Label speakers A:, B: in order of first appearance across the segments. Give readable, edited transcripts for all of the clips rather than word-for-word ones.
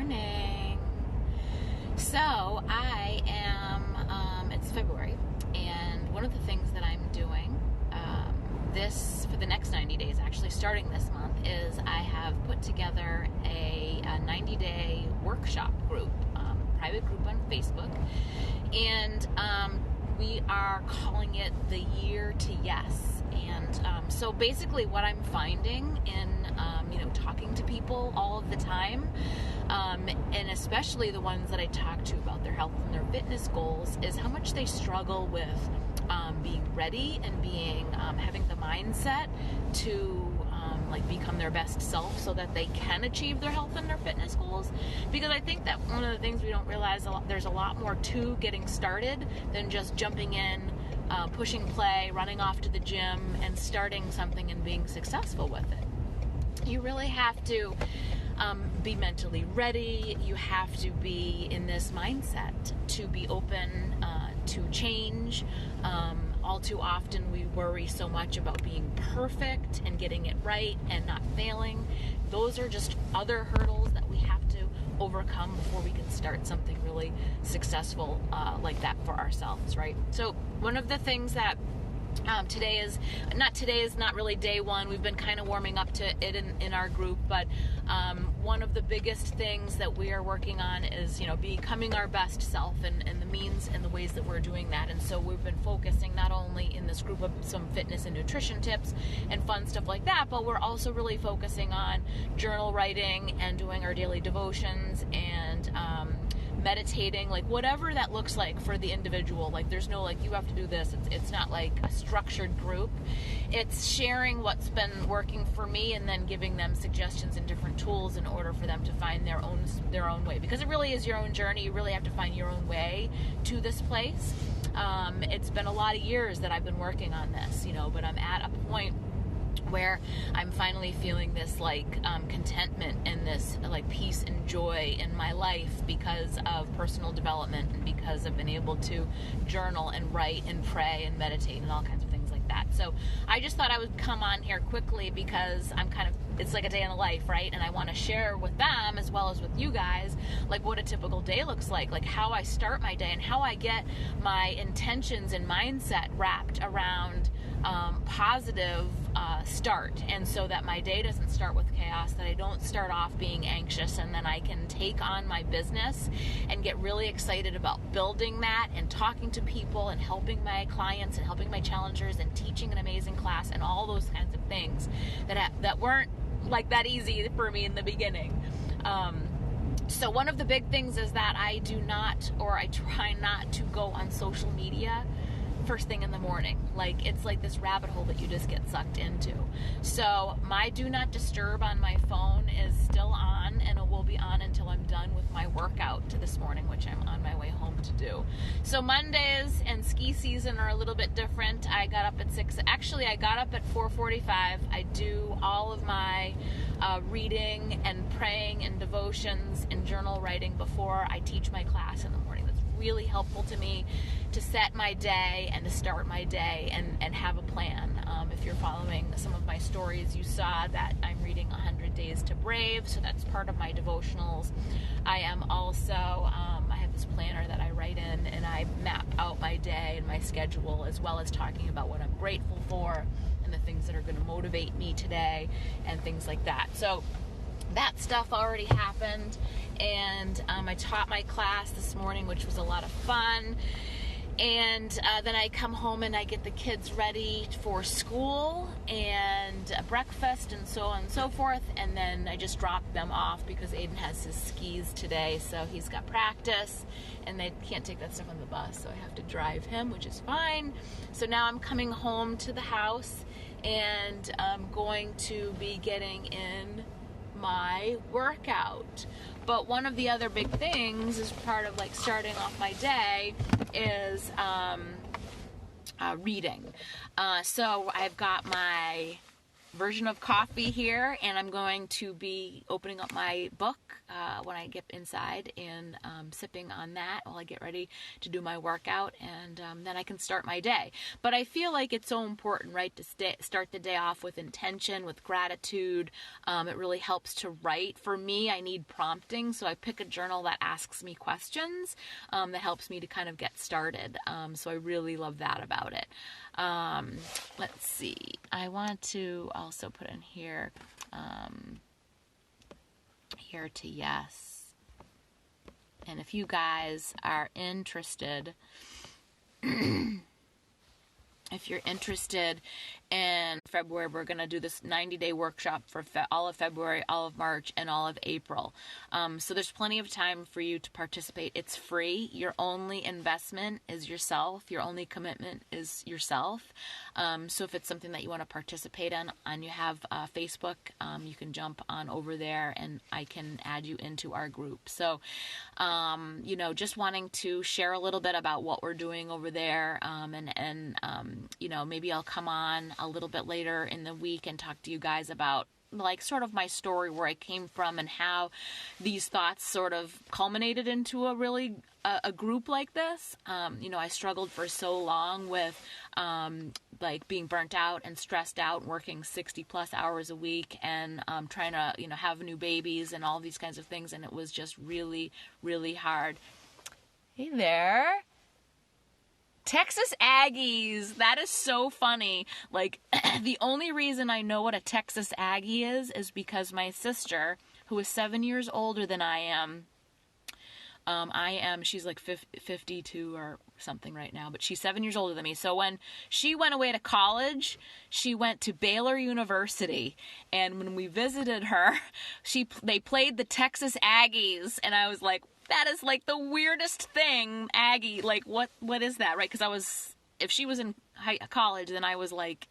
A: morning. So I am, it's February, and one of the things that I'm doing for the next 90 days, actually starting this month, is I have put together a 90-day workshop group, private group on Facebook, and we are calling it the Year to Yes. And so basically what I'm finding in talking to people all of the time, and especially the ones that I talk to about their health and their fitness goals, is how much they struggle with being ready and having the mindset to become their best self so that they can achieve their health and their fitness goals. Because I think that one of the things we don't realize, there's a lot more to getting started than just jumping in, pushing play, running off to the gym, and starting something and being successful with it. You really have to be mentally ready. You have to be in this mindset to be open to change. All too often we worry so much about being perfect and getting it right and not failing. Those are just other hurdles that we have to overcome before we can start something really successful like that for ourselves, right? So one of the things that today is not really day one. We've been kind of warming up to it in our group, but one of the biggest things that we are working on is, becoming our best self, and the means and the ways that we're doing that. And so we've been focusing not only in this group of some fitness and nutrition tips and fun stuff like that, but we're also really focusing on journal writing and doing our daily devotions and meditating, whatever that looks like for the individual. There's no you have to do this. It's not like a structured group. It's sharing what's been working for me and then giving them suggestions and different tools in order for them to find their own way, because it really is your own journey. You really have to find your own way to this place. It's been a lot of years that I've been working on this, but I'm at a point where I'm finally feeling this contentment and this peace and joy in my life because of personal development and because I've been able to journal and write and pray and meditate and all kinds of things like that. So I just thought I would come on here quickly because it's like a day in the life, right? And I want to share with them as well as with you guys what a typical day looks like how I start my day and how I get my intentions and mindset wrapped around positive start, and so that my day doesn't start with chaos, that I don't start off being anxious, and then I can take on my business and get really excited about building that and talking to people and helping my clients and helping my challengers and teaching an amazing class and all those kinds of things that weren't that easy for me in the beginning. So one of the big things is that I try not to go on social media first thing in the morning. It's like this rabbit hole that you just get sucked into. So my do not disturb on my phone is still on, and it will be on until I'm done with my workout this morning, which I'm on my way home to do. So Mondays and ski season are a little bit different. I got up at 6. Actually, I got up at 4:45. I do all of my reading and praying and devotions and journal writing before I teach my class in the morning. That's really helpful to me to set my day and to start my day and have a plan. If you're following some of my stories, you saw that I'm reading 100 Days to Brave, so that's part of my devotionals. I am also, I have this planner that I write in, and I map out my day and my schedule, as well as talking about what I'm grateful for and the things that are going to motivate me today and things like that. So that stuff already happened, and I taught my class this morning, which was a lot of fun. And then I come home and I get the kids ready for school and breakfast and so on and so forth. And then I just drop them off because Aiden has his skis today, so he's got practice. And they can't take that stuff on the bus, so I have to drive him, which is fine. So now I'm coming home to the house, and I'm going to be getting in my workout. But one of the other big things as part of starting off my day is reading. So I've got my version of coffee here, and I'm going to be opening up my book when I get inside and sipping on that while I get ready to do my workout, and then I can start my day. But I feel like it's so important, right, to start the day off with intention, with gratitude. It really helps to write. For me, I need prompting, so I pick a journal that asks me questions that helps me to kind of get started. So I really love that about it. Let's see. I want to also put in here, here to yes. And if you guys are interested, if you're interested in February, we're going to do this 90-day workshop for all of February, all of March, and all of April. So there's plenty of time for you to participate. It's free. Your only investment is yourself. Your only commitment is yourself. So if it's something that you want to participate in, and you have Facebook, you can jump on over there and I can add you into our group. So, just wanting to share a little bit about what we're doing over there, and maybe I'll come on a little bit later in the week and talk to you guys about like sort of my story, where I came from and how these thoughts sort of culminated into a group like this. I struggled for so long with like being burnt out and stressed out, working 60 plus hours a week, and trying to have new babies and all these kinds of things, and it was just really, really hard. Hey there. Texas Aggies. That is so funny. Like, the only reason I know what a Texas Aggie is because my sister, who is 7 years older than I am, she's like 52 or something right now, but she's 7 years older than me. So when she went away to college, she went to Baylor University. And when we visited her, they played the Texas Aggies. And I was like, that is like the weirdest thing, Aggie. Like, what is that, right? Because if she was in college, then I was like,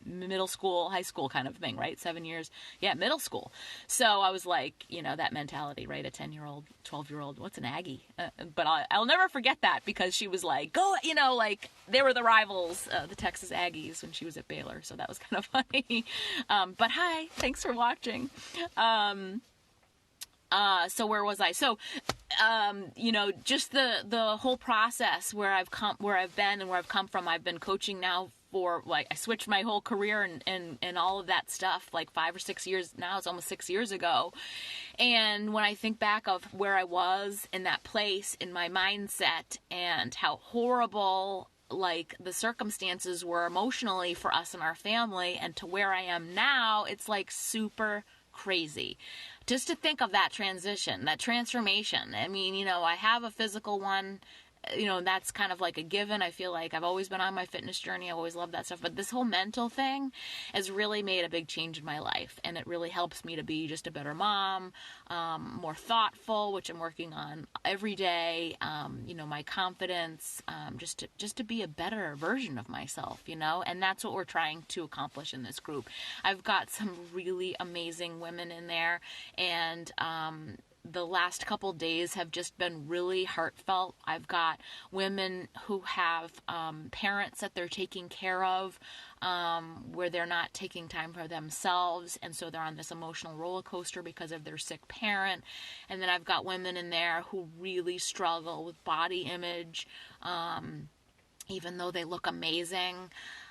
A: middle school, high school kind of thing, right? 7 years. Yeah, middle school. So I was like, that mentality, right? A 10-year-old, 12-year-old, what's an Aggie? But I'll never forget that, because she was like, go, like they were the rivals, the Texas Aggies, when she was at Baylor. So that was kind of funny. But hi, thanks for watching. So where was I? So, just the whole process where I've been and where I've come from. I've been coaching now for, like, I switched my whole career and all of that stuff, like 5 or 6 years now. It's almost 6 years ago. And when I think back of where I was in that place, in my mindset, and how horrible, like, the circumstances were emotionally for us and our family, and to where I am now, it's like super crazy. Just to think of that transition, that transformation. I mean, I have a physical one, that's kind of like a given. I feel like I've always been on my fitness journey. I've always loved that stuff. But this whole mental thing has really made a big change in my life. And it really helps me to be just a better mom, more thoughtful, which I'm working on every day. My confidence, just to be a better version of myself, and that's what we're trying to accomplish in this group. I've got some really amazing women in there, and the last couple days have just been really heartfelt. I've got women who have parents that they're taking care of, where they're not taking time for themselves, and so they're on this emotional roller coaster because of their sick parent. And then I've got women in there who really struggle with body image, even though they look amazing.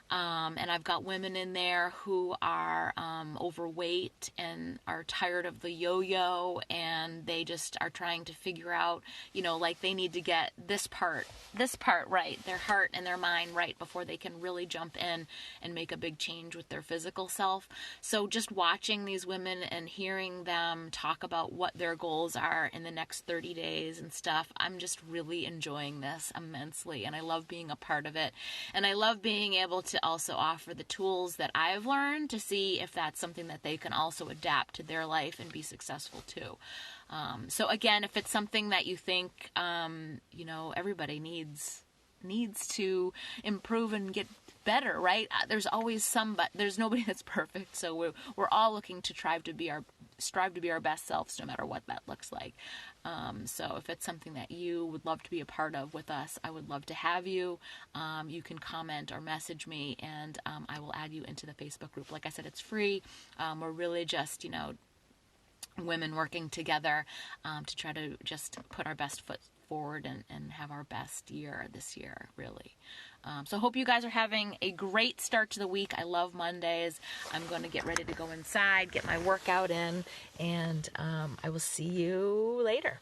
A: And I've got women in there who are overweight and are tired of the yo-yo, and they just are trying to figure out, like they need to get this part right, their heart and their mind right, before they can really jump in and make a big change with their physical self. So just watching these women and hearing them talk about what their goals are in the next 30 days and stuff, I'm just really enjoying this immensely, and I love being a part of it. And I love being able to also offer the tools that I've learned to see if that's something that they can also adapt to their life and be successful too. So again, if it's something that you think, everybody needs to improve and get better, right? There's always but there's nobody that's perfect. So we're all looking to strive to be our strive to be our best selves no matter what that looks like. So if it's something that you would love to be a part of with us, I would love to have you. You can comment or message me, and I will add you into the Facebook group. Like I said, it's free. We're really just, women working together to try to just put our best foot forward and have our best year this year, really. So I hope you guys are having a great start to the week. I love Mondays. I'm going to get ready to go inside, get my workout in, and I will see you later.